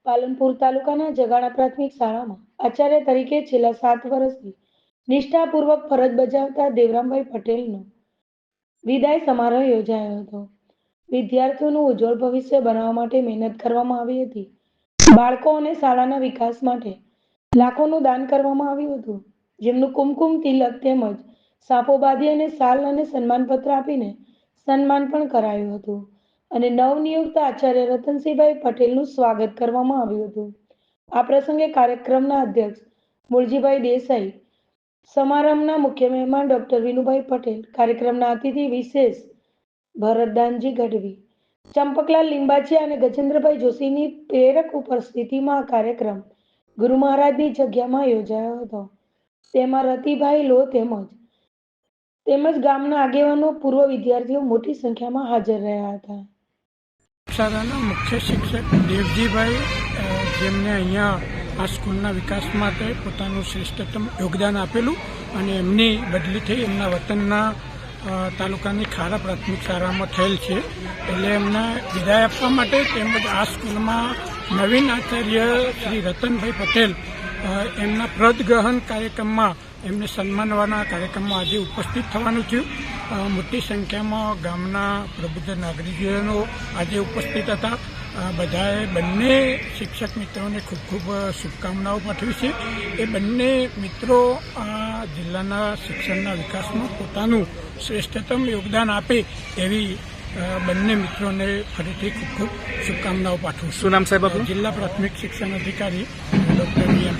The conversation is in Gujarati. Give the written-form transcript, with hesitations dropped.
પાલનપુર તાલુકાના જગાણા પ્રાથમિક શાળામાં આચાર્ય તરીકે છેલ્લા 7 વર્ષથી નિષ્ઠાપૂર્વક ફરજ બજાવતા દેવરામભાઈ પટેલનો વિદાય સમારોહ યોજાયો હતો. વિદ્યાર્થીઓનું ઉજ્જવળ ભવિષ્ય બનાવવા માટે મહેનત કરવામાં આવી હતી. બાળકો અને શાળાના વિકાસ માટે લાખોનું દાન કરવામાં આવ્યું હતું, જેમનું કુમકુમ તિલક તેમજ સાફો બાંધી અને શાલ અને સન્માનપત્ર આપીને સન્માન પણ કરાયું હતું અને નવનિયુક્ત આચાર્ય રતનસિંહભાઈ પટેલનું સ્વાગત કરવામાં આવ્યું હતું. આ પ્રસંગે કાર્યક્રમના અધ્યક્ષ મૂળજીભાઈ દેસાઈ, સમારંભના મુખ્ય મહેમાન ડોક્ટર વિનુભાઈ પટેલ, કાર્યક્રમના અતિથિ વિશેષ ભરતદાનજી ગઢવી, ચંપકલાલ લીંબાચિયા અને ગજેન્દ્રભાઈ જોશીની પ્રેરક ઉપસ્થિતિમાં આ કાર્યક્રમ ગુરુ મહારાજની જગ્યામાં યોજાયો હતો. તેમાં રતિભાઈ લો તેમજ ગામના આગેવાનો, પૂર્વ વિદ્યાર્થીઓ મોટી સંખ્યામાં હાજર રહ્યા હતા. શાળાના મુખ્ય શિક્ષક દેવજીભાઈ, જેમને અહીંયા આ સ્કૂલના વિકાસ માટે પોતાનું શ્રેષ્ઠતમ યોગદાન આપેલું અને એમની બદલી થઈ એમના વતનના તાલુકાની ખારા પ્રાથમિક શાળામાં થયેલ છે. એટલે એમને વિદાય આપવા માટે તેમજ આ સ્કૂલમાં નવીન આચાર્ય શ્રી રતનભાઈ પટેલ એમના પ્રદગ્રહણ કાર્યક્રમમાં એમને સન્માનવાના કાર્યક્રમમાં આજે ઉપસ્થિત થવાનું થયું. મોટી સંખ્યામાં ગામના પ્રબુદ્ધ નાગરિકોનો આજે ઉપસ્થિત હતા. બધાએ બંને શિક્ષક મિત્રોને ખૂબ ખૂબ શુભકામનાઓ પાઠવી છે. એ બંને મિત્રો આ જિલ્લાના શિક્ષણના વિકાસમાં પોતાનું શ્રેષ્ઠતમ યોગદાન આપે એવી બંને મિત્રોને ફરીથી ખૂબ ખૂબ શુભકામનાઓ પાઠવું. શું નામ સાહેબ આપનું? જિલ્લા પ્રાથમિક શિક્ષણ અધિકારી ડૉક્ટર VM